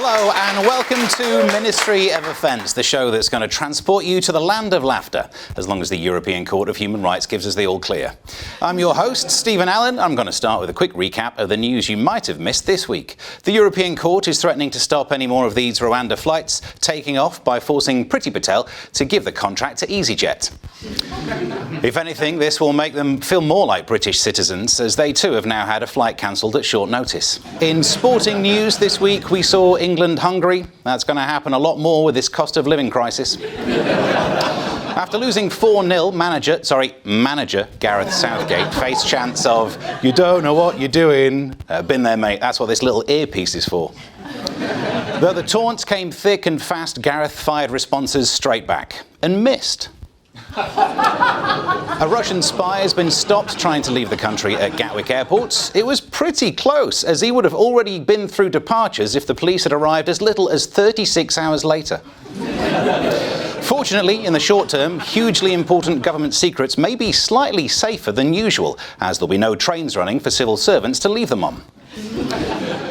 Hello and welcome to Ministry of Offence, the show that's going to transport you to the land of laughter, as long as the European Court of Human Rights gives us the all clear. I'm your host, Stephen Allen. I'm going to start with a quick recap of the news you might have missed this week. The European Court is threatening to stop any more of these Rwanda flights taking off by forcing Priti Patel to give the contract to EasyJet. If anything, this will make them feel more like British citizens, as they too have now had a flight cancelled at short notice. In sporting news this week, we saw England-Hungary. That's going to happen a lot more with this cost of living crisis. After losing 4-0, manager Gareth Southgate faced chants of, "You don't know what you're doing." Been there, mate. That's what this little earpiece is for. Though the taunts came thick and fast, Gareth fired responses straight back and missed. A Russian spy has been stopped trying to leave the country at Gatwick Airport. It was pretty close, as he would have already been through departures if the police had arrived as little as 36 hours later. Fortunately, in the short term, hugely important government secrets may be slightly safer than usual, as there'll be no trains running for civil servants to leave them on.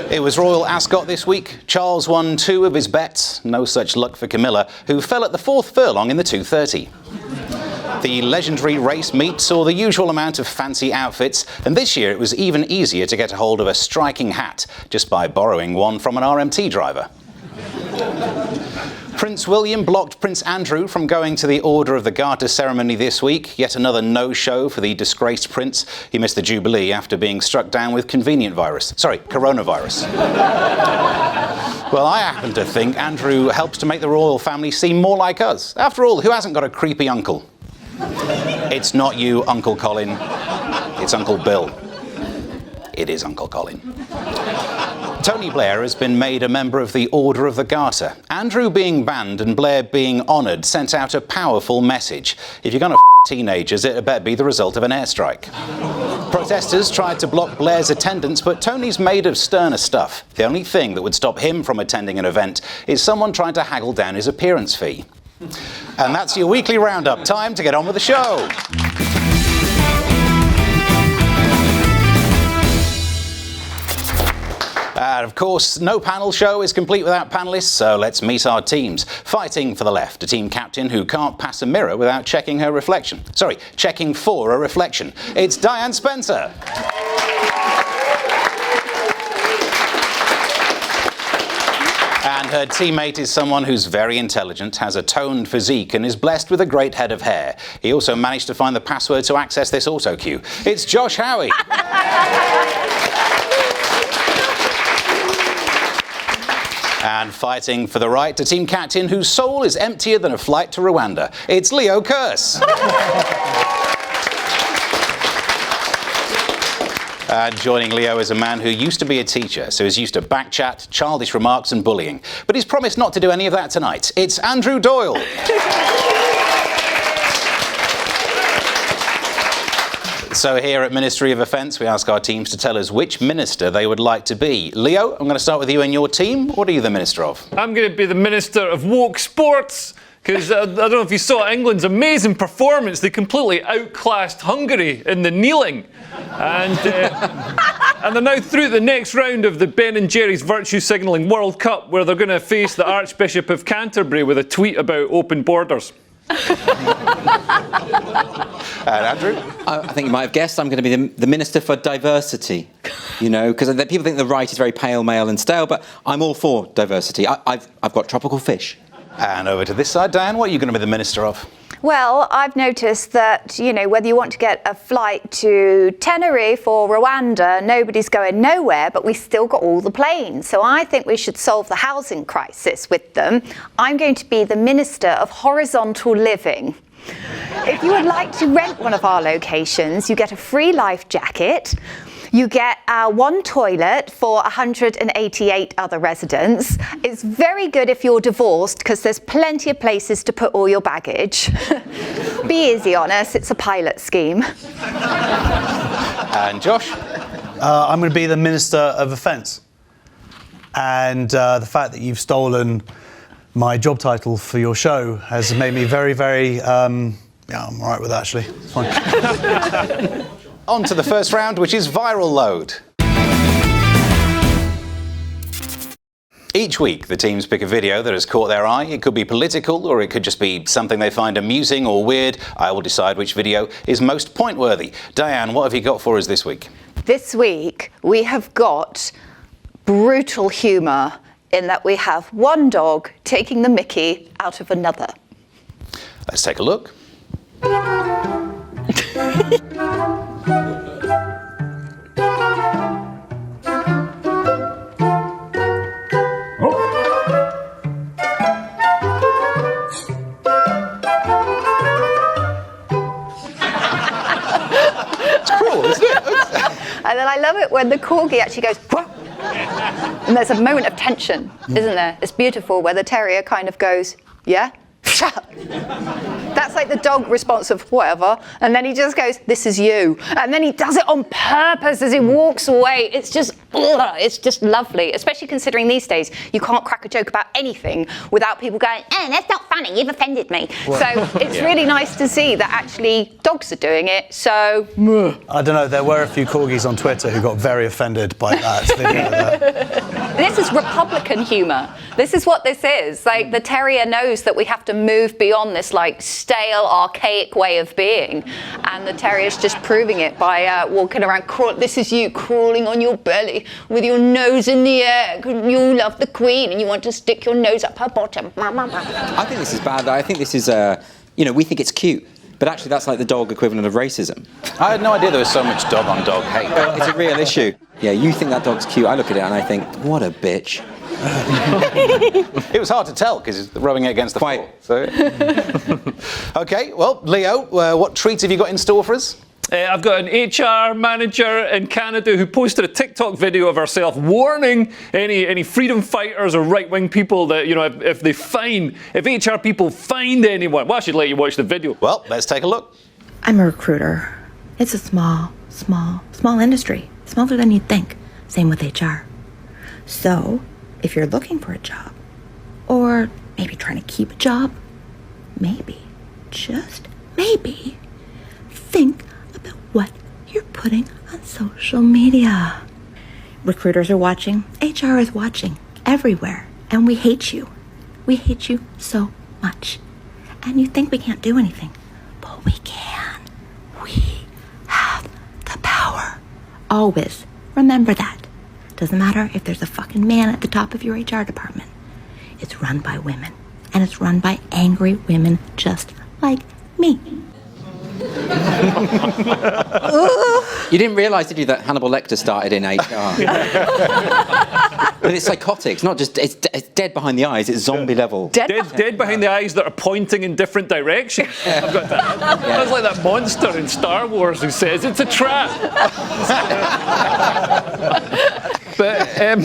It was Royal Ascot this week. Charles won 2 of his bets. No such luck for Camilla, who fell at the 4th furlong in the 2:30. The legendary race meet saw the usual amount of fancy outfits, and this year it was even easier to get a hold of a striking hat just by borrowing one from an RMT driver. Prince William blocked Prince Andrew from going to the Order of the Garter ceremony this week. Yet another no-show for the disgraced prince. He missed the Jubilee after being struck down with coronavirus. Well, I happen to think Andrew helps to make the royal family seem more like us. After all, who hasn't got a creepy uncle? It's not you, Uncle Colin. It's Uncle Bill. It is Uncle Colin. Tony Blair has been made a member of the Order of the Garter. Andrew being banned and Blair being honoured sent out a powerful message. If you're going to teenagers, it better be the result of an airstrike. Protesters tried to block Blair's attendance, but Tony's made of sterner stuff. The only thing that would stop him from attending an event is someone trying to haggle down his appearance fee. And that's your weekly roundup. Time to get on with the show. And of course, no panel show is complete without panellists, so let's meet our teams. Fighting for the left, a team captain who can't pass a mirror without checking her reflection. Checking for a reflection. It's Diane Spencer. And her teammate is someone who's very intelligent, has a toned physique and is blessed with a great head of hair. He also managed to find the password to access this auto cue. It's Josh Howie. And fighting for the right, a team captain whose soul is emptier than a flight to Rwanda. It's Leo Kearse. And joining Leo is a man who used to be a teacher, so he's used to backchat, childish remarks and bullying. But he's promised not to do any of that tonight. It's Andrew Doyle. So here at Ministry of Offence, we ask our teams to tell us which minister they would like to be. Leo, I'm going to start with you and your team. What are you the minister of? I'm going to be the minister of woke sports, because I don't know if you saw England's amazing performance. They completely outclassed Hungary in the kneeling. And they're now through the next round of the Ben & Jerry's Virtue Signalling World Cup, where they're going to face the Archbishop of Canterbury with a tweet about open borders. Andrew? I think you might have guessed I'm going to be the Minister for Diversity, because people think the right is very pale, male and stale, but I'm all for diversity. I've got tropical fish. And over to this side, Diane, what are you going to be the minister of? Well, I've noticed that, whether you want to get a flight to Tenerife or Rwanda, nobody's going nowhere, but we still got all the planes. So I think we should solve the housing crisis with them. I'm going to be the Minister of Horizontal Living. If you would like to rent one of our locations, you get a free life jacket. You get one toilet for 188 other residents. It's very good if you're divorced, because there's plenty of places to put all your baggage. Be easy on us, it's a pilot scheme. And Josh? I'm going to be the Minister of Offence. And the fact that you've stolen my job title for your show has made me very, very... I'm all right with that, actually. It's fine. On to the first round, which is Viral Load. Each week, the teams pick a video that has caught their eye. It could be political, or it could just be something they find amusing or weird. I will decide which video is most point-worthy. Diane, what have you got for us this week? This week, we have got brutal humour in that we have one dog taking the mickey out of another. Let's take a look. And then I love it when the corgi actually goes, whoa! And there's a moment of tension, isn't there? It's beautiful where the terrier kind of goes, yeah? Shut. That's like the dog response of whatever. And then he just goes, this is you. And then he does it on purpose as he walks away. It's just lovely, especially considering these days you can't crack a joke about anything without people going, that's not funny, you've offended me. Well, so it's really nice to see that actually dogs are doing it. So, I don't know, there were a few corgis on Twitter who got very offended by that video there. This is Republican humour. This is what this is. Like, the terrier knows that we have to move beyond this, like, stale, archaic way of being. And the terrier's just proving it by walking around, this is you, crawling on your belly with your nose in the air. You love the Queen and you want to stick your nose up her bottom. I think this is bad. I think this is, we think it's cute. But actually, that's like the dog equivalent of racism. I had no idea there was so much dog-on-dog hate. It's a real issue. Yeah, you think that dog's cute. I look at it and I think, what a bitch. It was hard to tell because it's rubbing it against the floor. So. OK, well, Leo, what treats have you got in store for us? I've got an HR manager in Canada who posted a TikTok video of herself warning any freedom fighters or right-wing people that, if HR people find anyone. Well, I should let you watch the video. Well, let's take a look. I'm a recruiter. It's a small industry. Smaller than you'd think. Same with HR. So, if you're looking for a job, or maybe trying to keep a job, maybe, just maybe, think about what you're putting on social media. Recruiters are watching, HR is watching, everywhere, and we hate you. We hate you so much. And you think we can't do anything, but we can. We have the power. Always remember that. Doesn't matter if there's a fucking man at the top of your HR department. It's run by women, and it's run by angry women just like me. You didn't realise, did you, that Hannibal Lecter started in HR? But it's psychotic. It's not just, it's dead behind the eyes. It's zombie level. Dead behind the eyes that are pointing in different directions. I've got that. That's like that monster in Star Wars who says it's a trap. But yeah,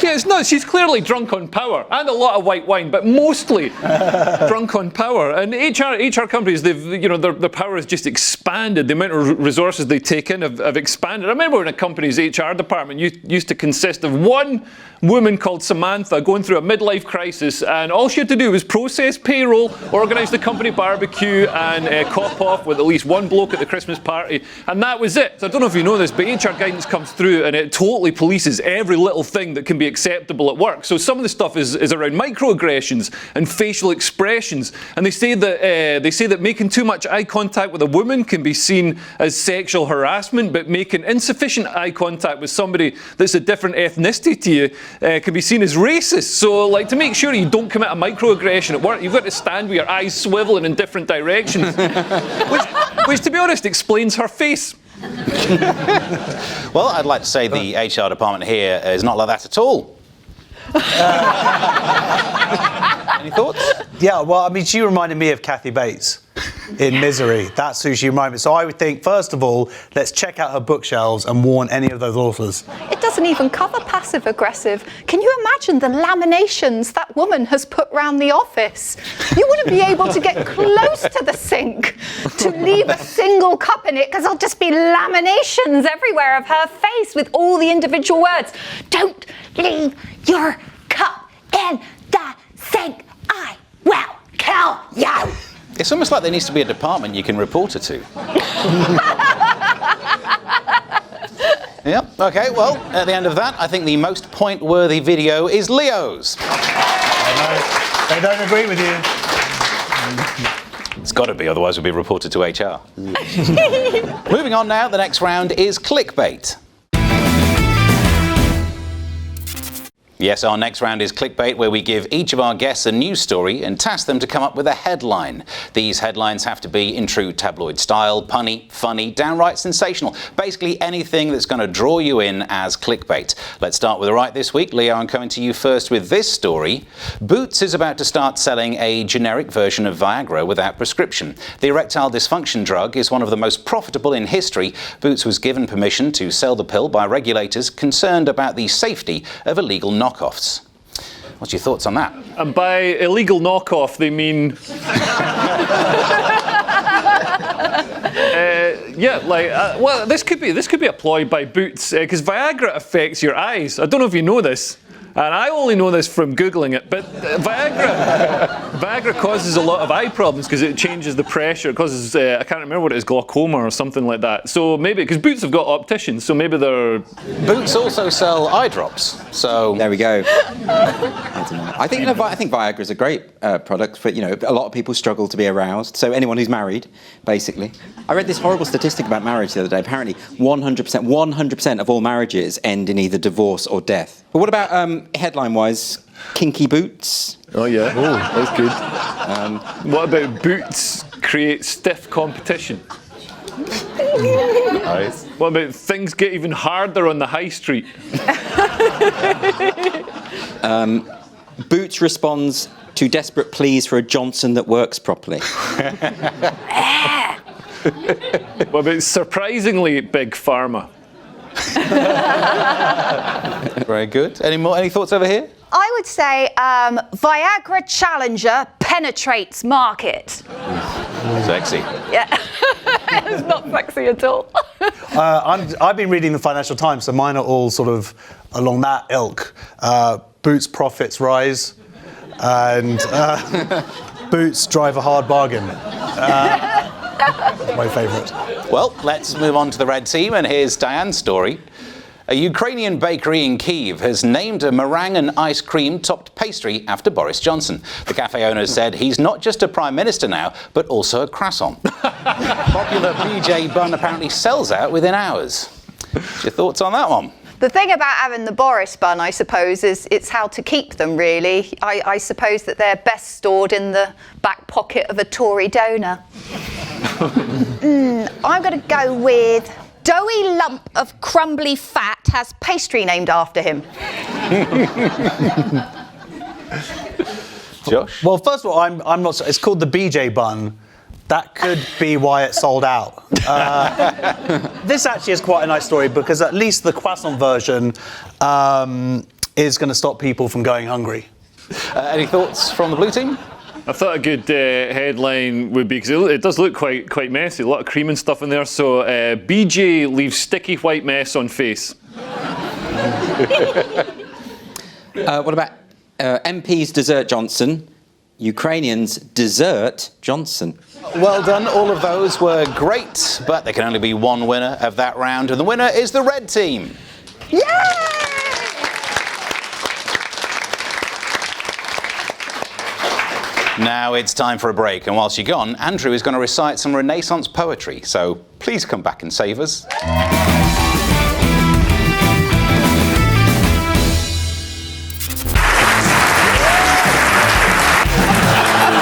it's not. She's clearly drunk on power and a lot of white wine, but mostly drunk on power. And HR companies, their power has just expanded. The amount of resources they take in have expanded. I remember when a company's HR department used to consist of one woman called Samantha going through a midlife crisis, and all she had to do was process payroll, organise the company barbecue, and cop off with at least one bloke at the Christmas party, and that was it. So I don't know if you know this, but HR guidance comes through and it totally polices every little thing that can be acceptable at work. So some of the stuff is around microaggressions and facial expressions, and they say that making too much eye contact with a woman can be seen as sexual harassment, but making insufficient eye contact with somebody that's a different ethnicity to you can be seen as racist. So, like, to make sure you don't commit a microaggression at work, you've got to stand with your eyes swiveling in different directions, which, to be honest, explains her face. Well, I'd like to say the HR department here is not like that at all. Any thoughts? Yeah, well, I mean, she reminded me of Kathy Bates in Misery. That's who she reminded me. So I would think, first of all, let's check out her bookshelves and warn any of those authors. It doesn't even cover passive-aggressive. Can you imagine the laminations that woman has put round the office? You wouldn't be able to get close to the sink to leave a single cup in it because there'll just be laminations everywhere of her face with all the individual words. Don't leave your cup in the sink. I will kill you. It's almost like there needs to be a department you can report her to. Yep, okay, well, at the end of that, I think the most point-worthy video is Leo's. They don't agree with you. It's got to be, otherwise we'll be reported to HR. Moving on now, the next round is Clickbait. Yes, our next round is Clickbait, where we give each of our guests a news story and task them to come up with a headline. These headlines have to be in true tabloid style, punny, funny, downright sensational. Basically anything that's going to draw you in as clickbait. Let's start with the right this week. Leo, I'm coming to you first with this story. Boots is about to start selling a generic version of Viagra without prescription. The erectile dysfunction drug is one of the most profitable in history. Boots was given permission to sell the pill by regulators concerned about the safety of illegal knockoffs. What's your thoughts on that? And by illegal knockoff, they mean... well, this could be a ploy by Boots, because Viagra affects your eyes. I don't know if you know this, and I only know this from Googling it, but Viagra causes a lot of eye problems because it changes the pressure. It causes, I can't remember what it is, glaucoma or something like that. So maybe, because Boots have got opticians, so maybe they're... Boots also sell eye drops, so... There we go. I don't know. I think Viagra is a great product, but a lot of people struggle to be aroused. So anyone who's married, basically. I read this horrible statistic about marriage the other day. Apparently, 100% of all marriages end in either divorce or death. But what about headline-wise, kinky boots? Oh yeah, that's good. What about Boots create stiff competition? Nice. What about things get even harder on the high street? Boots responds to desperate pleas for a Johnson that works properly. What about surprisingly big pharma? Very good. Any thoughts over here? I would say Viagra Challenger penetrates market. Sexy. Yeah, it's not sexy at all. I've been reading the Financial Times, so mine are all sort of along that ilk. Boots profits rise, and Boots drive a hard bargain. My favourite. Well, let's move on to the red team, and here's Diane's story. A Ukrainian bakery in Kyiv has named a meringue and ice cream topped pastry after Boris Johnson. The cafe owner said he's not just a prime minister now, but also a croissant. Popular BJ bun apparently sells out within hours. What's your thoughts on that one? The thing about having the Boris bun, I suppose, is it's how to keep them, really. I suppose that they're best stored in the back pocket of a Tory donor. I'm going to go with doughy lump of crumbly fat has pastry named after him. Josh? Well, first of all, I'm not. It's called the BJ bun. That could be why it sold out. This actually is quite a nice story because at least the croissant version is going to stop people from going hungry. Any thoughts from the blue team? I thought a good headline would be, because it does look quite messy, a lot of cream and stuff in there, so BJ leaves sticky white mess on face. What about MPs desert Johnson, Ukrainians desert Johnson? Well done, all of those were great, but there can only be one winner of that round, and the winner is the red team. Yay! Now it's time for a break, and whilst you're gone, Andrew is going to recite some Renaissance poetry, so please come back and save us.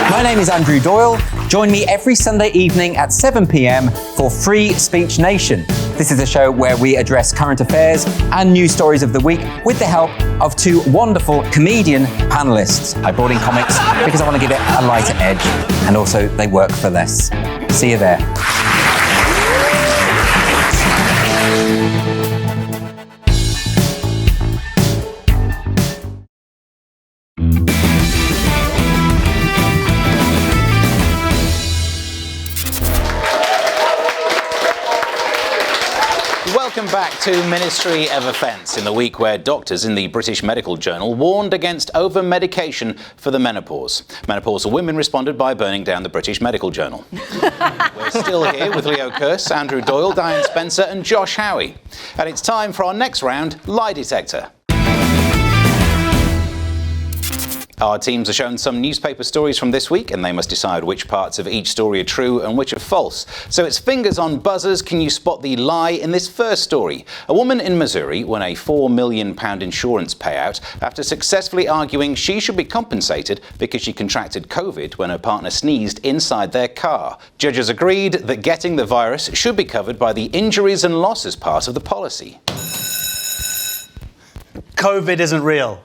My name is Andrew Doyle. Join me every Sunday evening at 7 p.m. for Free Speech Nation. This is a show where we address current affairs and news stories of the week with the help of two wonderful comedian panelists. I brought in comics because I want to give it a lighter edge, and also they work for less. See you there. Welcome back to Ministry of Offence in the week where doctors in the British Medical Journal warned against over-medication for the menopause. Menopausal women responded by burning down the British Medical Journal. We're still here with Leo Kearse, Andrew Doyle, Diane Spencer and Josh Howie. And it's time for our next round, Lie Detector. Our teams are shown some newspaper stories from this week and they must decide which parts of each story are true and which are false. So it's fingers on buzzers. Can you spot the lie in this first story? A woman in Missouri won a £4 million insurance payout after successfully arguing she should be compensated because she contracted COVID when her partner sneezed inside their car. Judges agreed that getting the virus should be covered by the injuries and losses part of the policy. COVID isn't real.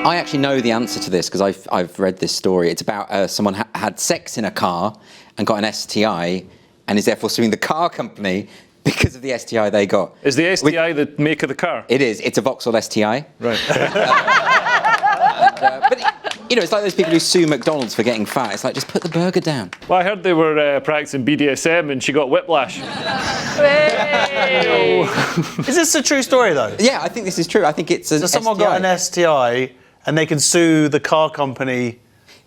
I actually know the answer to this because I've read this story. It's about someone had sex in a car and got an STI and is therefore suing the car company because of the STI they got. Is the STI the make of the car? It is. It's a Vauxhall STI. Right. But, you know, it's like those people who sue McDonald's for getting fat. It's like, just put the burger down. Well, I heard they were practicing BDSM and she got whiplash. Is this a true story, though? Yeah, I think this is true. I think it's a So someone STI. got an STI and they can sue the car company.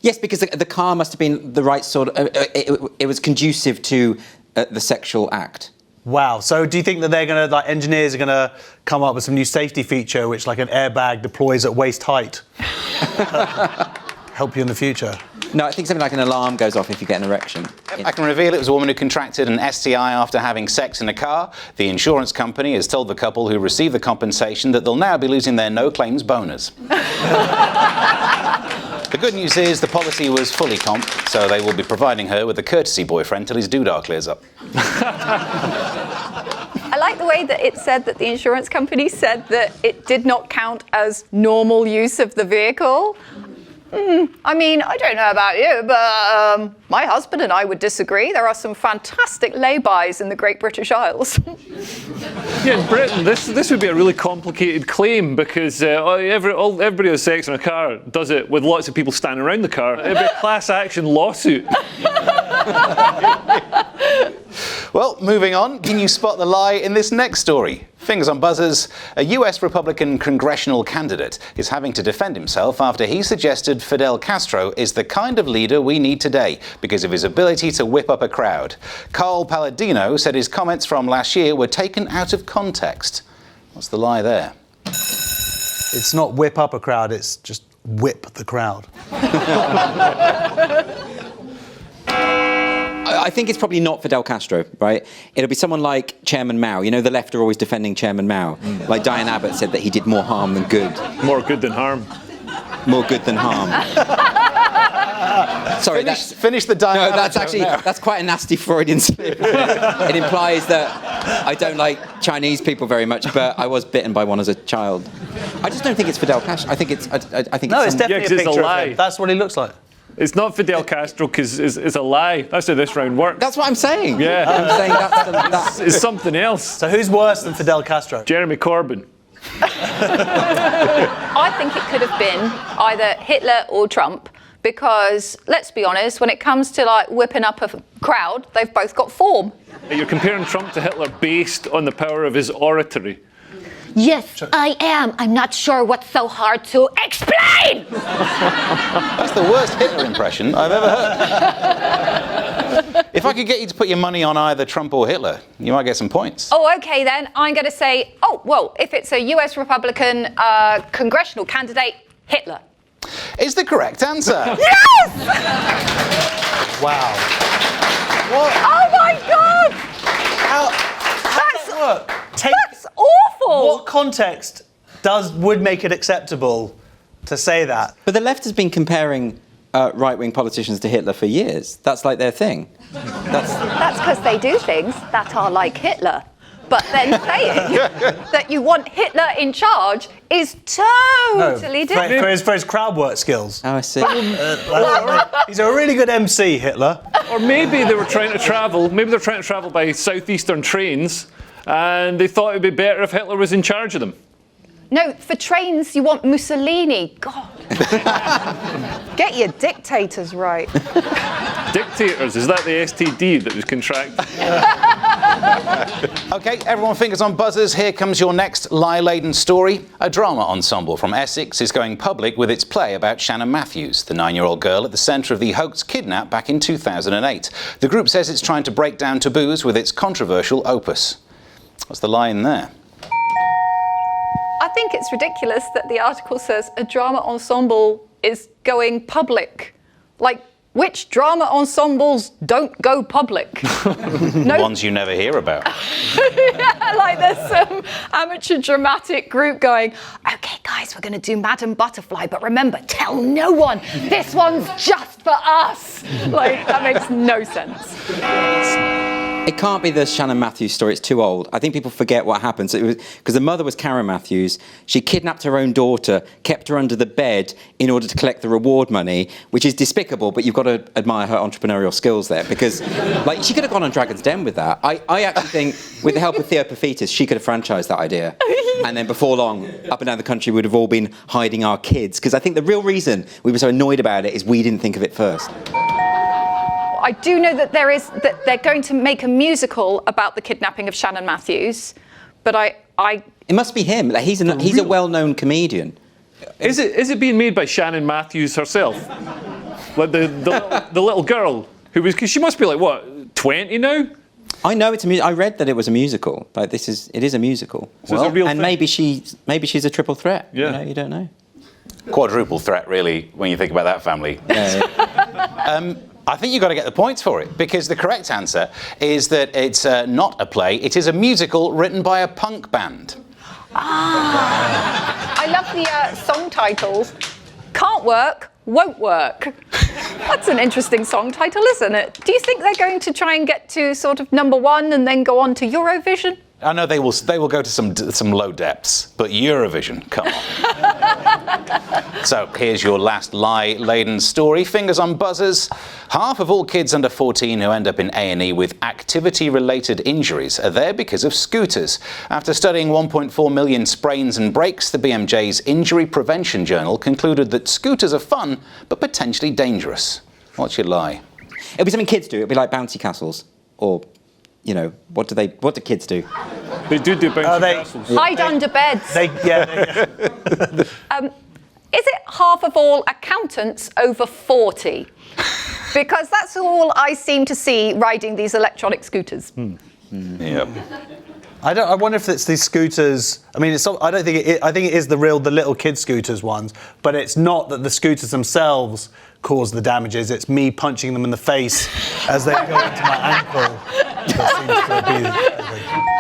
Yes, because the car must have been the right sort of... it was conducive to the sexual act. Wow. So do you think that they're going to, like, engineers are going to come up with some new safety feature which, like, an airbag deploys at waist height? Help you in the future? No, I think something like an alarm goes off if you get an erection. I can reveal it was a woman who contracted an STI after having sex in a car. The insurance company has told the couple who received the compensation that they'll now be losing their no-claims bonus. The good news is the policy was fully comp, so they will be providing her with a courtesy boyfriend till his doodah clears up. I like the way that it said that the insurance company said that it did not count as normal use of the vehicle. I mean, I don't know about you, but my husband and I would disagree. There are some fantastic lay-bys in the Great British Isles. Yeah, in Britain, this would be a really complicated claim because everybody who has sex in a car does it with lots of people standing around the car. It'd be a class action lawsuit. Well, moving on, can you spot the lie in this next story? Fingers on buzzers, a US Republican congressional candidate is having to defend himself after he suggested Fidel Castro is the kind of leader we need today because of his ability to whip up a crowd. Carl Palladino said his comments from last year were taken out of context. What's the lie there? It's not whip up a crowd, it's just whip the crowd. I think it's probably not Fidel Castro, right? It'll be someone like Chairman Mao. You know, the left are always defending Chairman Mao. Like Diane Abbott said that he did more harm than good. More good than harm. More good than harm. Sorry, Finish the Diane Abbott that's joke actually now. that's quite a nasty Freudian slip. It implies that I don't like Chinese people very much, but I was bitten by one as a child. I just don't think it's Fidel Castro. I think it's. I think No, it's. it's definitely 'cause a it's a picture lie. of him. That's what he looks like. It's not Fidel Castro because it's a lie. That's how this round works. That's what I'm saying. Yeah. I'm saying that's It's something else. So who's worse than Fidel Castro? Jeremy Corbyn. I think it could have been either Hitler or Trump because, let's be honest, when it comes to like whipping up a crowd, they've both got form. You're comparing Trump to Hitler based on the power of his oratory. Yes, I am. I'm not sure what's so hard to explain. That's the worst Hitler impression I've ever heard. If I could get you to put your money on either Trump or Hitler, you might get some points. Oh, okay then. I'm going to say, if it's a US Republican congressional candidate, Hitler. Is the correct answer. Yes! Wow. Oh my God! How does that work? That's awful! What context would make it acceptable to say that? But the left has been comparing right-wing politicians to Hitler for years. That's like their thing. That's because they do things that are like Hitler. But then saying that you want Hitler in charge is totally different. For his crowd work skills. Oh, I see. He's a really good MC, Hitler. Or maybe they were trying to travel. Maybe they're trying to travel by southeastern trains, and they thought it'd be better if Hitler was in charge of them. No, for trains, you want Mussolini. God. Get your dictators right. Dictators, is that the STD that was contracted? OK, everyone fingers on buzzers. Here comes your next lie-laden story. A drama ensemble from Essex is going public with its play about Shannon Matthews, the 9-year-old girl at the centre of the hoaxed kidnap back in 2008. The group says it's trying to break down taboos with its controversial opus. What's the line there? I think it's ridiculous that the article says a drama ensemble is going public. Like, which drama ensembles don't go public? No. Ones you never hear about. Yeah, like there's some amateur dramatic group going, OK, guys, we're going to do Madam Butterfly, but remember, tell no one. This one's just for us. Like, that makes no sense. It can't be the Shannon Matthews story. It's too old. I think people forget what happened. So it was because the mother was Karen Matthews. She kidnapped her own daughter, kept her under the bed in order to collect the reward money, which is despicable. But you've got to admire her entrepreneurial skills there, because like she could have gone on Dragon's Den with that. I actually think, with the help of Theo Paphitis, she could have franchised that idea. And then before long, up and down the country, we'd have all been hiding our kids. Because I think the real reason we were so annoyed about it is we didn't think of it first. I do know that they're going to make a musical about the kidnapping of Shannon Matthews, but It must be him. Like, he's a well-known comedian. Is it being made by Shannon Matthews herself? Like the little girl who was, because she must be like, what, 20 now? I know it's a musical. I read that it was a musical. Like it is a musical. So it's a real thing. Maybe she's a triple threat. Yeah. You don't know. Quadruple threat, really, when you think about that family. I think you've got to get the points for it, because the correct answer is that it's not a play. It is a musical written by a punk band. I love the song titles. Can't work, won't work. That's an interesting song title, isn't it? Do you think they're going to try and get to sort of #1 and then go on to Eurovision? I know they will go to some low depths, but Eurovision, come on. So here's your last lie-laden story. Fingers on buzzers. Half of all kids under 14 who end up in A&E with activity-related injuries are there because of scooters. After studying 1.4 million sprains and breaks, the BMJ's Injury Prevention Journal concluded that scooters are fun, but potentially dangerous. What's your lie? It'll be something kids do. It'll be like bouncy castles, or, you know, what do kids do? They do bouncy castles. Hide under beds. Is it half of all accountants over 40? Because that's all I seem to see riding these electronic scooters. Yep. I wonder if it's these scooters. I mean, I don't think it. I think it is the little kid scooters ones. But it's not that the scooters themselves cause the damages. It's me punching them in the face as they go into my ankle. That seems to be.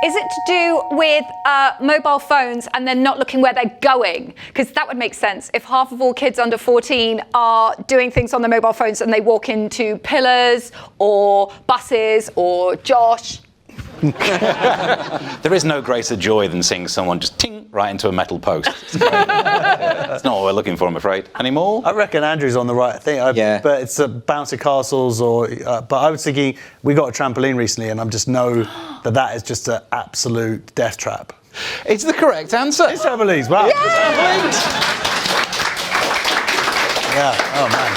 Is it to do with mobile phones and then not looking where they're going? Because that would make sense. If half of all kids under 14 are doing things on their mobile phones and they walk into pillars or buses or Josh. There is no greater joy than seeing someone just ting right into a metal post. That's not what we're looking for, I'm afraid. Any more? I reckon Andrew's on the right thing. But it's bouncy castles or. But I was thinking we got a trampoline recently, and I just know that is just an absolute death trap. It's the correct answer. It's trampolines. Wow. Yeah. It's trampolines. Yeah. Oh man.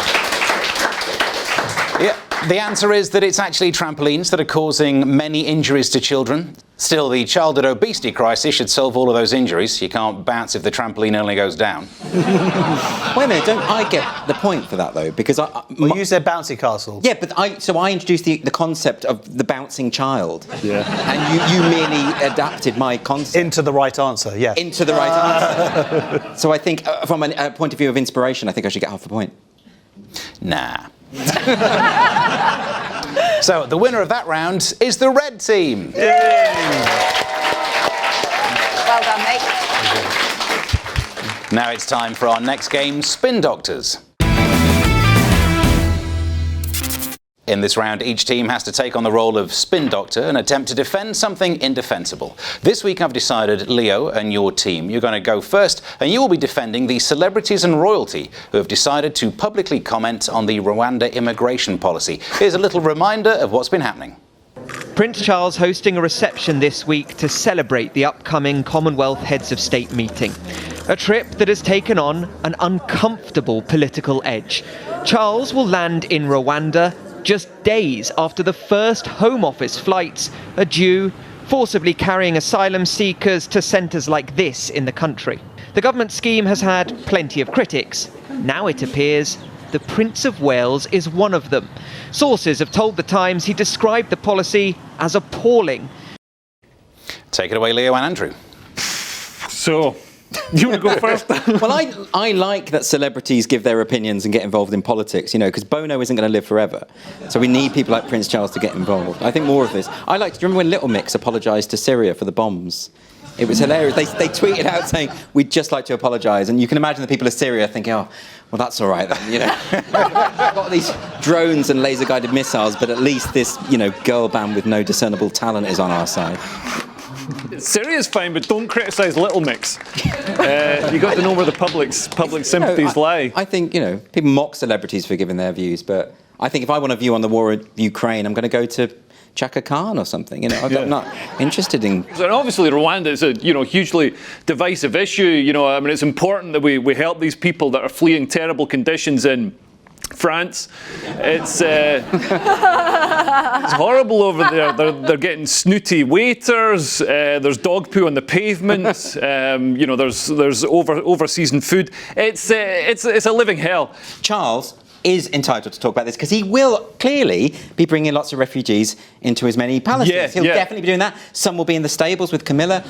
Yeah. The answer is that it's actually trampolines that are causing many injuries to children. Still, the childhood obesity crisis should solve all of those injuries. You can't bounce if the trampoline only goes down. Wait a minute, don't I get the point for that, though? Because you said bouncy castle. Yeah, but I introduced the concept of the bouncing child. Yeah. And you merely adapted my concept. Into the right answer, yes. Into the right answer. So I think, from a point of view of inspiration, I think I should get half a point. Nah. So the winner of that round is the red team. Yay! Well done, mate. Now it's time for our next game, Spin Doctors. In this round, each team has to take on the role of spin doctor and attempt to defend something indefensible. This week I've decided, Leo and your team, you're going to go first, and you will be defending the celebrities and royalty who have decided to publicly comment on the Rwanda immigration policy. Here's a little reminder of what's been happening. Prince Charles hosting a reception this week to celebrate the upcoming Commonwealth Heads of State meeting. A trip that has taken on an uncomfortable political edge. Charles will land in Rwanda just days after the first Home Office flights are due, forcibly carrying asylum seekers to centres like this in the country. The government scheme has had plenty of critics. Now it appears the Prince of Wales is one of them. Sources have told The Times he described the policy as appalling. Take it away, Leo and Andrew. So, you want to go first? Well, I like that celebrities give their opinions and get involved in politics, because Bono isn't going to live forever. So we need people like Prince Charles to get involved. I think more of this. Do you remember when Little Mix apologised to Syria for the bombs? It was hilarious. They tweeted out saying, we'd just like to apologise. And you can imagine the people of Syria thinking, oh, well, that's all right then, We've got these drones and laser-guided missiles, but at least this, girl band with no discernible talent is on our side. Syria's fine, but don't criticise Little Mix. You got to know where the public sympathies lie. I think, people mock celebrities for giving their views, but I think if I want a view on the war in Ukraine, I'm going to go to Chaka Khan or something. I'm not interested in. And obviously, Rwanda is a hugely divisive issue. It's important that we help these people that are fleeing terrible conditions in France. It's horrible over there. They're getting snooty waiters. There's dog poo on the pavements. There's over-seasoned food. It's a living hell. Charles is entitled to talk about this because he will clearly be bringing lots of refugees into his many palaces. He'll definitely be doing that. Some will be in the stables with Camilla.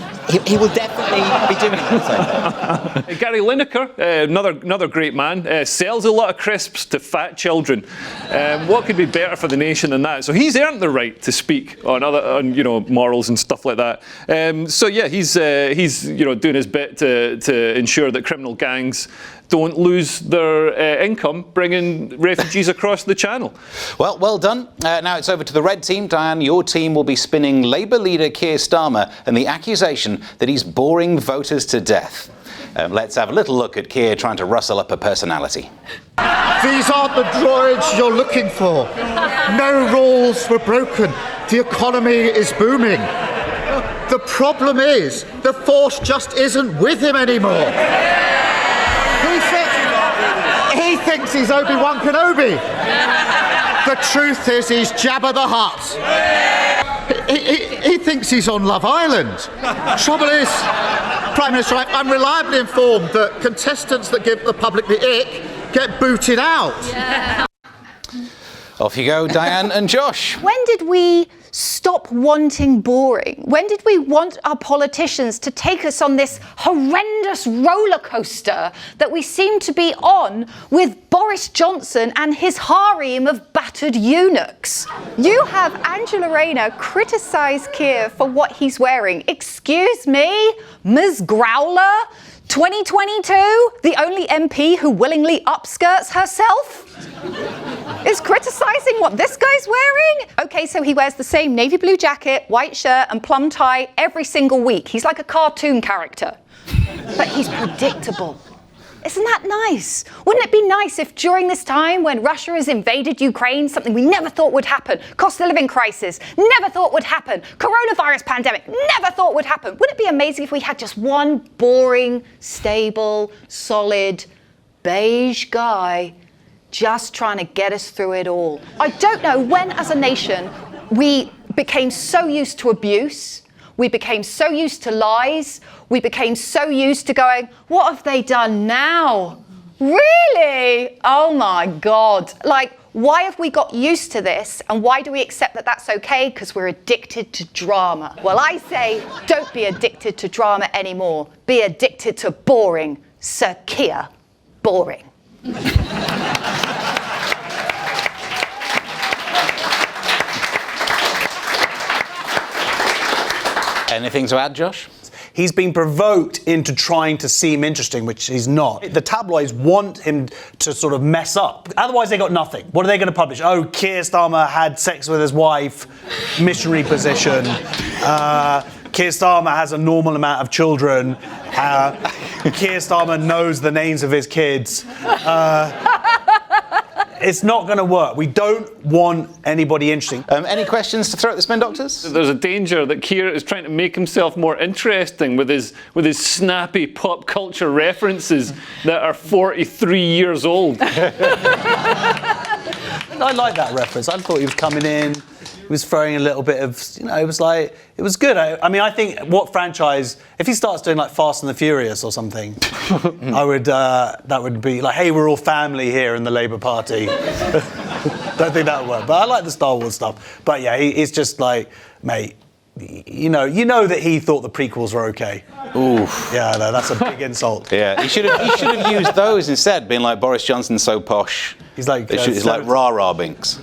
He will definitely be doing that. Gary Lineker, another great man, sells a lot of crisps to fat children. What could be better for the nation than that? So he's earned the right to speak on morals and stuff like that. He's doing his bit to ensure that criminal gangs don't lose their income bringing refugees across the channel. Well done. Now it's over to the red team. Diane, your team will be spinning Labour leader Keir Starmer and the accusation that he's boring voters to death. Let's have a little look at Keir trying to rustle up a personality. These aren't the droids you're looking for. No rules were broken. The economy is booming. The problem is, the Force just isn't with him anymore. He thinks he's Obi-Wan Kenobi. The truth is he's Jabba the Hutt. He thinks he's on Love Island. Trouble is, Prime Minister, I'm reliably informed that contestants that give the public the ick get booted out. Yeah. Off you go, Diane and Josh. When did we stop wanting boring? When did we want our politicians to take us on this horrendous roller coaster that we seem to be on with Boris Johnson and his harem of battered eunuchs? You have Angela Rayner criticise Keir for what he's wearing. Excuse me, Ms. Growler? 2022, the only MP who willingly upskirts herself is criticising what this guy's wearing? Okay, so he wears the same navy blue jacket, white shirt and plum tie every single week. He's like a cartoon character. But he's predictable. Isn't that nice? Wouldn't it be nice if during this time when Russia has invaded Ukraine, something we never thought would happen, cost of living crisis, never thought would happen, coronavirus pandemic, never thought would happen. Wouldn't it be amazing if we had just one boring, stable, solid, beige guy just trying to get us through it all? I don't know when as a nation we became so used to abuse, we became so used to lies, we became so used to going, what have they done now? Really? Oh my God. Why have we got used to this? And why do we accept that that's okay? Because we're addicted to drama. Well, I say, don't be addicted to drama anymore. Be addicted to boring. Sir Keir, boring. Anything to add, Josh? He's been provoked into trying to seem interesting, which he's not. The tabloids want him to sort of mess up. Otherwise, they got nothing. What are they going to publish? Oh, Keir Starmer had sex with his wife, missionary position. Keir Starmer has a normal amount of children. Keir Starmer knows the names of his kids. It's not going to work. We don't want anybody interesting. Any questions to throw at the Spin Doctors? There's a danger that Keir is trying to make himself more interesting with his snappy pop culture references that are 43 years old. I like that reference. I thought he was coming in, he was throwing a little bit of, it was good. I mean, I think what franchise, if he starts doing like Fast and the Furious or something, that would be like, hey, we're all family here in the Labour Party. Don't think that would work. But I like the Star Wars stuff. But yeah, he's just like, mate, you know that he thought the prequels were okay. Oof. Yeah, no, that's a big insult. Yeah, he should have used those instead, being like Boris Johnson's so posh. He's like rah-rah binks.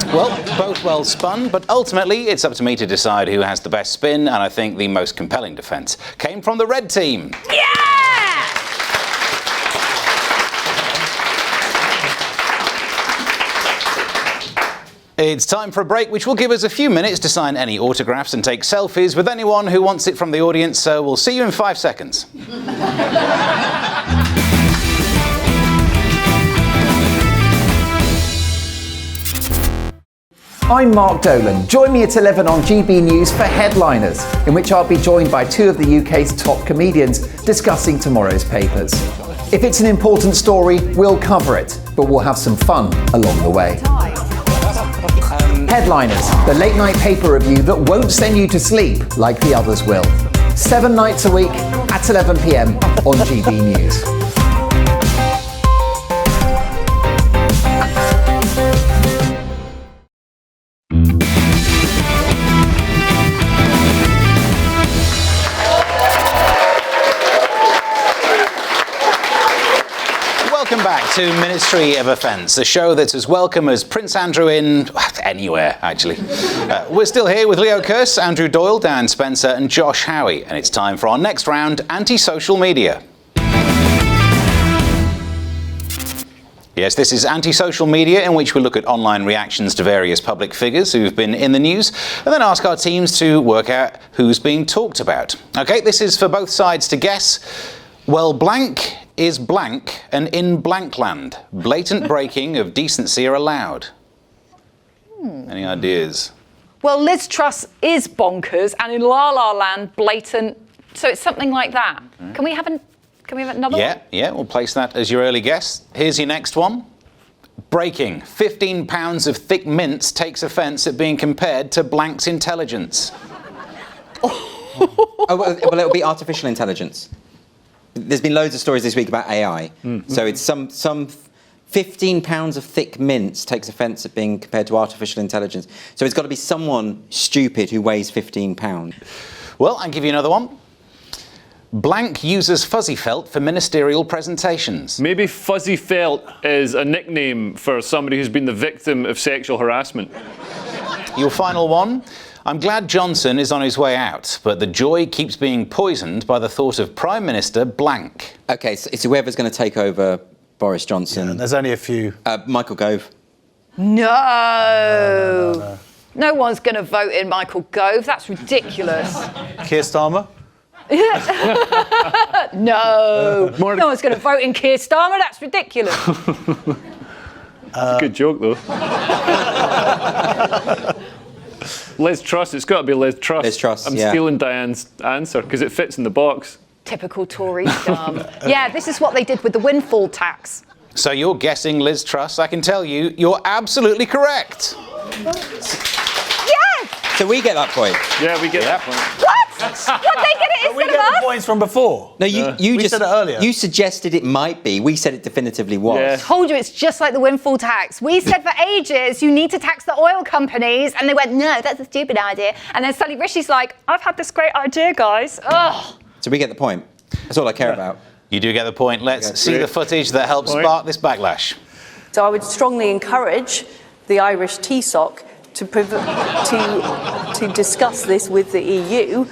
Well, both well spun, but ultimately it's up to me to decide who has the best spin, and I think the most compelling defence came from the red team. Yeah! It's time for a break, which will give us a few minutes to sign any autographs and take selfies with anyone who wants it from the audience, so we'll see you in 5 seconds. I'm Mark Dolan. Join me at 11 on GB News for Headliners, in which I'll be joined by 2 of the UK's top comedians discussing tomorrow's papers. If it's an important story, we'll cover it, but we'll have some fun along the way. Headliners, the late-night paper review that won't send you to sleep like the others will. 7 nights a week at 11 p.m. on GB News. Welcome back to Ministry of Offence, a show that's as welcome as Prince Andrew in anywhere, actually. We're still here with Leo Kearse, Andrew Doyle, Diane Spencer and Josh Howie, and it's time for our next round, Anti-Social Media. Yes, this is Anti-Social Media, in which we look at online reactions to various public figures who've been in the news, and then ask our teams to work out who's being talked about. OK, this is for both sides to guess. Well, blank is blank, and in Blankland, blatant breaking of decency are allowed. Any ideas? Well, Liz Truss is bonkers, and in La La Land, blatant. So it's something like that. Can we have another one? Yeah, we'll place that as your early guess. Here's your next one. Breaking. 15 pounds of thick mints takes offence at being compared to blank's intelligence. Well, it'll be artificial intelligence. There's been loads of stories this week about AI. So it's some 15 pounds of thick mints takes offence at being compared to artificial intelligence. So it's got to be someone stupid who weighs 15 pounds. Well, I'll give you another one. Blank uses fuzzy felt for ministerial presentations. Maybe fuzzy felt is a nickname for somebody who's been the victim of sexual harassment. Your final one. I'm glad Johnson is on his way out, but the joy keeps being poisoned by the thought of Prime Minister blank. OK, so it's whoever's going to take over Boris Johnson. Yeah, there's only a few. Michael Gove. No. No one's going to vote in Michael Gove. That's ridiculous. Keir Starmer? No. No one's going to vote in Keir Starmer. That's ridiculous. That's a good joke, though. Liz Truss, it's got to be Liz Truss. Liz Truss, I'm stealing Diane's answer because it fits in the box. Typical Tory scum. Yeah, this is what they did with the windfall tax. So you're guessing Liz Truss. I can tell you, you're absolutely correct. Yes! So we get that point. Yeah, we get that point. What? What, they get it We instead get of the us? points from before. No, you We just said it earlier. You suggested it might be. We said it definitively was. Yeah. Told you it's just like the windfall tax. We said for ages you need to tax the oil companies, and they went, no, that's a stupid idea. And then suddenly Rishi's like, I've had this great idea, guys. Ugh. So we get the point. That's all I care about. You do get the point. Let's see the footage that helps spark this backlash. So I would strongly encourage the Irish TSOC to discuss this with the EU.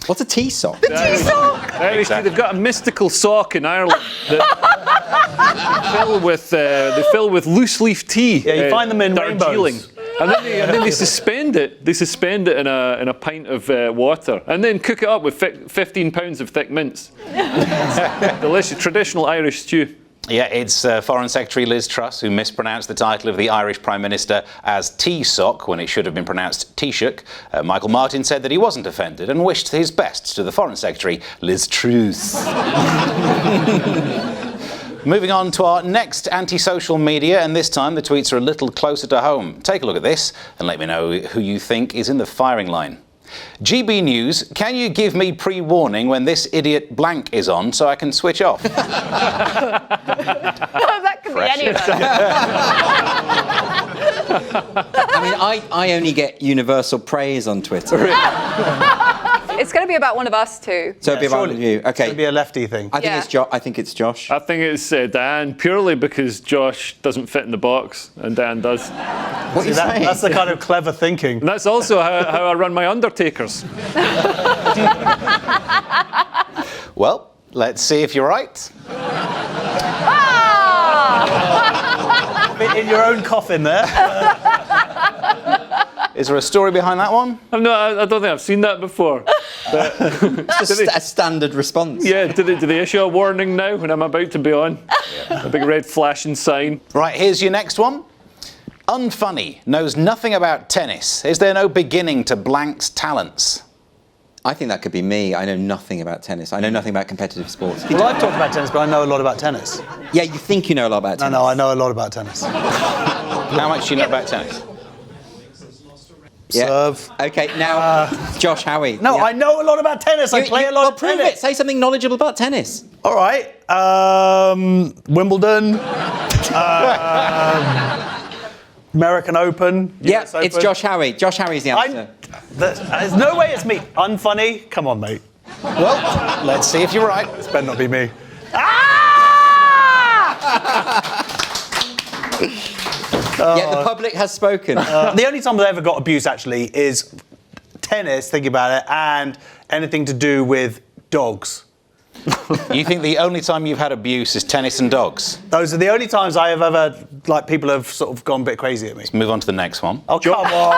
What's a TSOC? The TSOC! They've got a mystical sock in Ireland that they fill with loose leaf tea. Yeah, you find them in rainbows. And then they suspend it. They suspend it in a pint of water, and then cook it up with 15 pounds of thick mints. Delicious, traditional Irish stew. Yeah, it's Foreign Secretary Liz Truss who mispronounced the title of the Irish Prime Minister as Taoiseach when it should have been pronounced Taoiseach. Michael Martin said that he wasn't offended and wished his best to the Foreign Secretary Liz Truss. Moving on to our next anti-social media, and this time the tweets are a little closer to home. Take a look at this and let me know who you think is in the firing line. GBNews, can you give me pre-warning when this idiot blank is on so I can switch off? That could be any of us. I mean, I only get universal praise on Twitter. It's going to be about one of us two. So it'll be about one of you. Okay. It's going to be a lefty thing. I think it's Josh. I think it's Diane, purely because Josh doesn't fit in the box and Diane does. What are you saying? That's the kind of clever thinking. And that's also how I run my undertakers. Well, let's see if you're right. Bit in your own coffin there. Is there a story behind that one? I don't think I've seen that before. It's just a standard response. Yeah, do they issue a warning now when I'm about to be on? Yeah. A big red flashing sign. Right, here's your next one. Unfunny, knows nothing about tennis. Is there no beginning to blank's talents? I think that could be me. I know nothing about tennis. I know nothing about competitive sports. Well, I've talked about tennis, but I know a lot about tennis. Yeah, you think you know a lot about tennis. No, I know a lot about tennis. How much do you know about tennis? Yeah. Serve. Okay, now, Josh Howie. No, Yeah. I know a lot about tennis. I play a lot of tennis. Prove it. Say something knowledgeable about tennis. All right. Wimbledon. American Open. Yeah, US Open. it's Josh Howie. Josh Howie's the answer. There's no way it's me. Unfunny? Come on, mate. Well, let's see if you're right. This better not be me. Yeah, the public has spoken. The only time I've ever got abuse, actually, is tennis, thinking about it, and anything to do with dogs. You think the only time you've had abuse is tennis and dogs? Those are the only times I have ever, people have sort of gone a bit crazy at me. Let's move on to the next one. Oh, come on.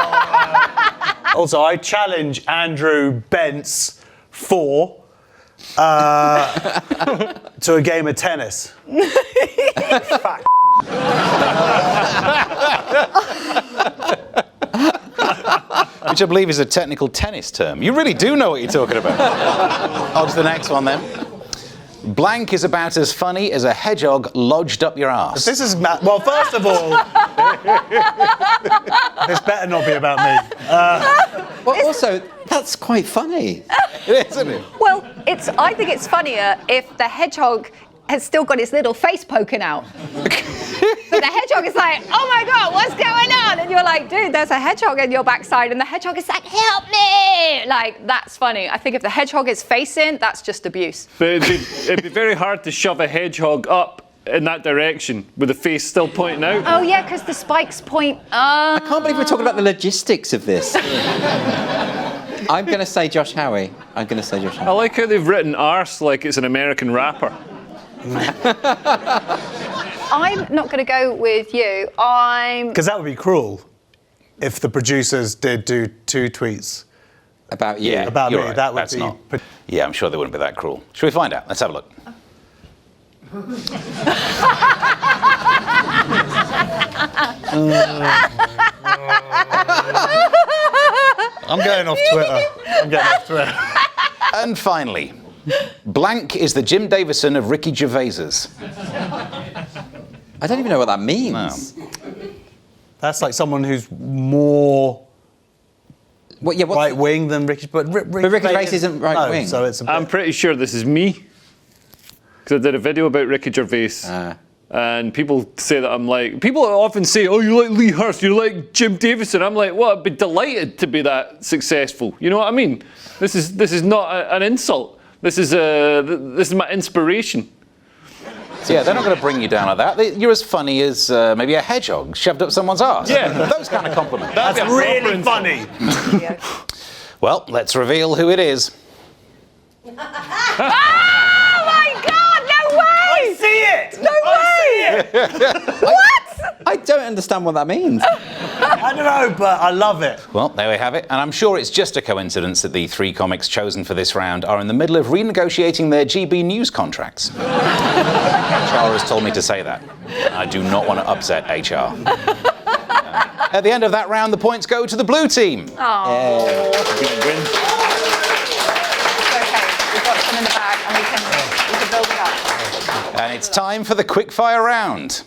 Also, I challenge Andrew Bentz to a game of tennis. Fuck. Which I believe is a technical tennis term. You really do know what you're talking about. On to the next one then. Blank is about as funny as a hedgehog lodged up your arse. This is well, first of all, this better not be about me. Well, also, that's quite funny, isn't it? Well, I think it's funnier if the hedgehog has still got his little face poking out. So the hedgehog is like, oh my God, what's going on? And you're like, dude, there's a hedgehog in your backside. And the hedgehog is like, help me. Like, that's funny. I think if the hedgehog is facing, that's just abuse. But it'd be very hard to shove a hedgehog up in that direction with the face still pointing out. Oh yeah, because the spikes point. I can't believe we're talking about the logistics of this. I'm going to say Josh Howie. I like how they've written arse like it's an American rapper. I'm not going to go with you. Because that would be cruel if the producers did do 2 tweets about you. About me. Right. That would That's be. not. Yeah, I'm sure they wouldn't be that cruel. Should we find out? Let's have a look. I'm going off Twitter. And finally, blank is the Jim Davison of Ricky Gervais's. I don't even know what that means. No. That's like someone who's more right wing than Ricky. But Ricky Gervais isn't right wing. So it's. I'm pretty sure this is me. Because I did a video about Ricky Gervais. And people say that I'm like, people often say, oh, you like Lee Hurst, you like Jim Davison. I'm like, well, I'd be delighted to be that successful. You know what I mean? This is not an insult. This is my inspiration. So yeah, they're not going to bring you down like that. You're as funny as maybe a hedgehog shoved up someone's arse. Yeah. Those kind of compliments. That's really funny. Well, let's reveal who it is. Oh my God, no way! I see it! No way! What? I don't understand what that means. I don't know, but I love it. Well, there we have it. And I'm sure it's just a coincidence that the 3 comics chosen for this round are in the middle of renegotiating their GBNews contracts. HR has told me to say that. I do not want to upset HR. At the end of that round, the points go to the blue team. Oh. Okay, we've got some in the bag and we can build it up. And it's time for the quickfire round.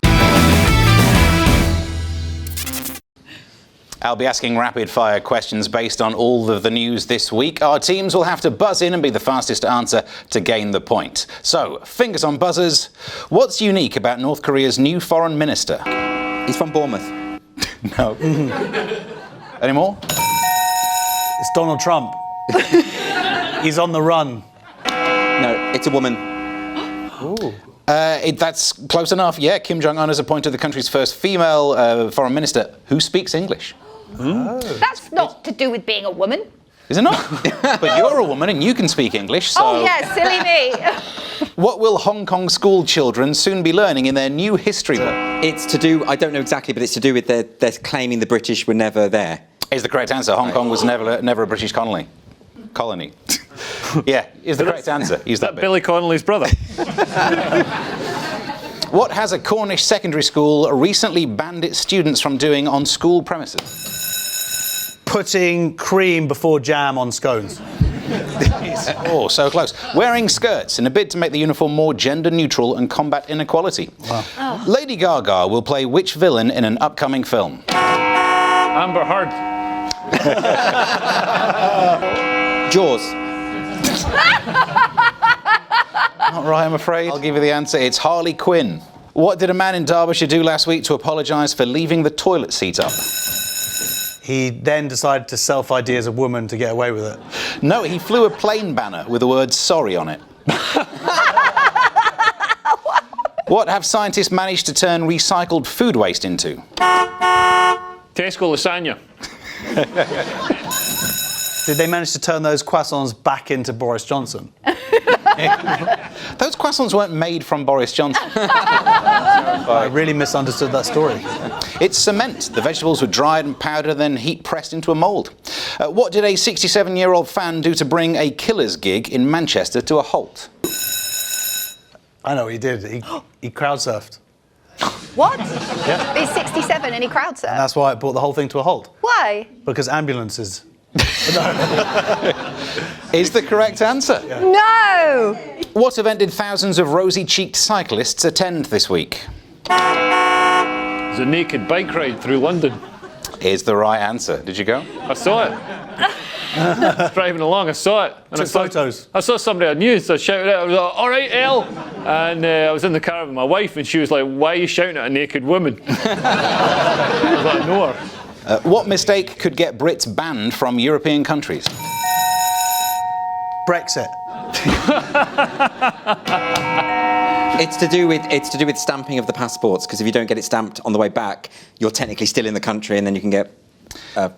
I'll be asking rapid-fire questions based on all of the news this week. Our teams will have to buzz in and be the fastest answer to gain the point. So, fingers on buzzers. What's unique about North Korea's new foreign minister? He's from Bournemouth. No. Any more? It's Donald Trump. He's on the run. No, it's a woman. Ooh. That's close enough. Yeah, Kim Jong-un has appointed the country's first female foreign minister who speaks English. Oh. That's not to do with being a woman. Is it not? But you're a woman and you can speak English, so... Oh, yeah, silly me. What will Hong Kong school children soon be learning in their new history book? It's to do, I don't know exactly, but it's to do with they're claiming the British were never there. Is the correct answer. Hong Kong was never a British colony. Yeah, is the correct answer. Use that bit. Billy Connolly's brother. What has a Cornish secondary school recently banned its students from doing on school premises? Putting cream before jam on scones. Oh, so close. Wearing skirts in a bid to make the uniform more gender neutral and combat inequality. Wow. Oh. Lady Gaga will play which villain in an upcoming film? Amber Heard. Jaws. Not right, I'm afraid. I'll give you the answer. It's Harley Quinn. What did a man in Derbyshire do last week to apologise for leaving the toilet seat up? He then decided to self-ID as a woman to get away with it. No, he flew a plane banner with the word sorry on it. What have scientists managed to turn recycled food waste into? Tesco lasagna. Did they manage to turn those croissants back into Boris Johnson? Those croissants weren't made from Boris Johnson. I really misunderstood that story. It's cement. The vegetables were dried and powdered, then heat pressed into a mould. What did a 67-year-old fan do to bring a Killer's gig in Manchester to a halt? I know what he did. He crowd surfed. What? Yeah. He's 67 and he crowd surfed. And that's why it brought the whole thing to a halt. Why? Because ambulances. Is the correct answer. Yeah. No! What event did thousands of rosy-cheeked cyclists attend this week? There's a naked bike ride through London. Is the right answer. Did you go? I saw it. Driving along, I saw it. And Took photos. I saw somebody I knew, so I shouted out, I was like, all right, Elle. And I was in the car with my wife, and she was like, why are you shouting at a naked woman? I was like, I know her. What mistake could get Brits banned from European countries? Brexit. It's to do with stamping of the passports, because if you don't get it stamped on the way back, you're technically still in the country, and then you can get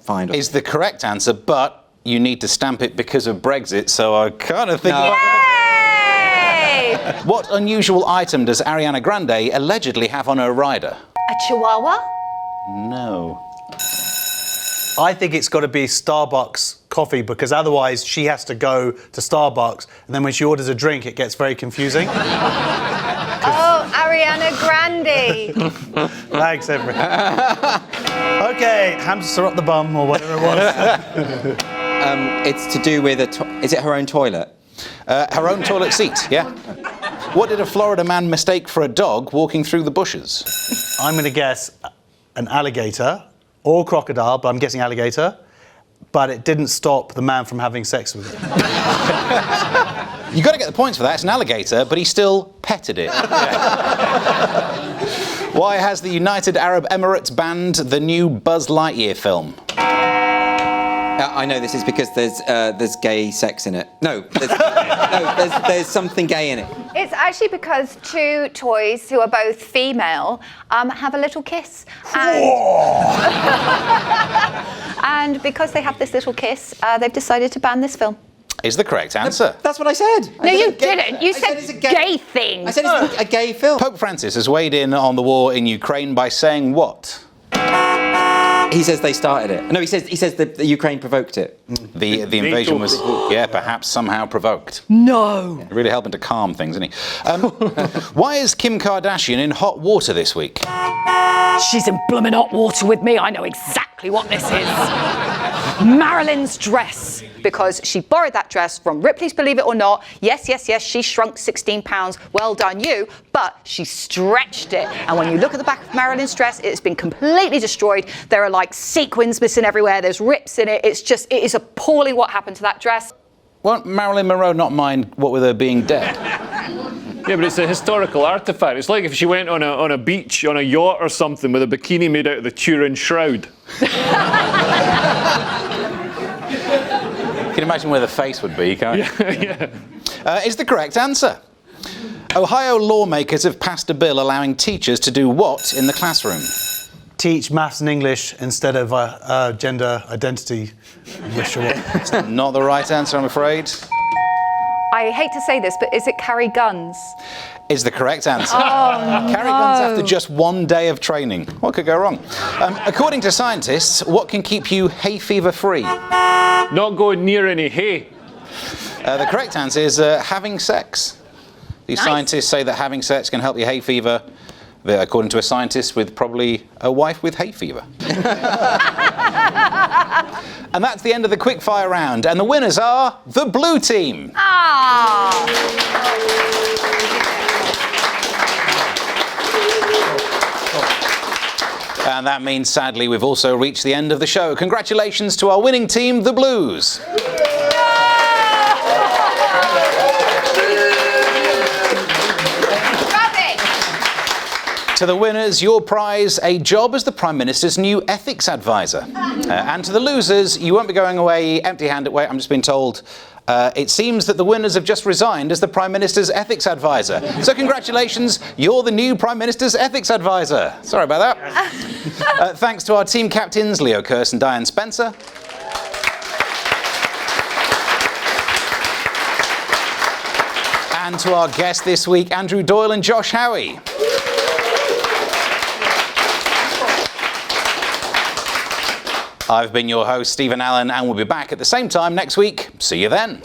fined. Is the correct answer, but you need to stamp it because of Brexit, so I kind of think... No. Yay! What unusual item does Ariana Grande allegedly have on her rider? A chihuahua? No. I think it's got to be Starbucks coffee, because otherwise she has to go to Starbucks, and then when she orders a drink, it gets very confusing. Oh, Ariana Grande. Thanks, everyone. Okay, hamster up the bum, or whatever it was. It's to do with is it her own toilet? Her own toilet seat, yeah. What did a Florida man mistake for a dog walking through the bushes? I'm going to guess an alligator or crocodile, but I'm guessing alligator. But it didn't stop the man from having sex with it. You got to get the points for that. It's an alligator, but he still petted it. Why has the United Arab Emirates banned the new Buzz Lightyear film? I know this is because there's gay sex in it. No, there's something gay in it. It's actually because two toys who are both female have a little kiss. And because they have this little kiss, they've decided to ban this film. Is the correct answer. That's what I said. No, you didn't. You said it's a gay thing. I said it's a gay film. Pope Francis has weighed in on the war in Ukraine by saying what? He says they started it. No, he says the Ukraine provoked it. The invasion was, perhaps somehow provoked. No. Really helping to calm things, isn't he? Why is Kim Kardashian in hot water this week? She's in blooming hot water with me. I know exactly what this is. Marilyn's dress. Because she borrowed that dress from Ripley's Believe It or Not. Yes, she shrunk 16 pounds. Well done you. But she stretched it. And when you look at the back of Marilyn's dress, it's been completely destroyed. There are like sequins missing everywhere. There's rips in it. It is appalling what happened to that dress. Won't Marilyn Monroe not mind what with her being dead? Yeah, but it's a historical artifact. It's like if she went on a beach, on a yacht or something with a bikini made out of the Turin Shroud. You can imagine where the face would be, can't you? Yeah. Is the correct answer. Ohio lawmakers have passed a bill allowing teachers to do what in the classroom? Teach maths and English instead of gender identity ritual. It's not the right answer, I'm afraid. I hate to say this, but is it carry guns? Is the correct answer. Oh, Carry guns after just 1 day of training. What could go wrong? According to scientists, what can keep you hay fever free? Not going near any hay. The correct answer is having sex. These scientists say that having sex can help you hay fever. According to a scientist with probably a wife with hay fever. And that's the end of the quickfire round. And the winners are the blue team. And that means, sadly, we've also reached the end of the show. Congratulations to our winning team, the Blues. To the winners, your prize, a job as the Prime Minister's new ethics advisor. And to the losers, you won't be going away empty-handed. Wait, I'm just being told. It seems that the winners have just resigned as the Prime Minister's ethics advisor. So congratulations, you're the new Prime Minister's ethics advisor. Sorry about that. Thanks to our team captains, Leo Kearse and Diane Spencer. And to our guests this week, Andrew Doyle and Josh Howie. I've been your host, Stephen Allen, and we'll be back at the same time next week. See you then.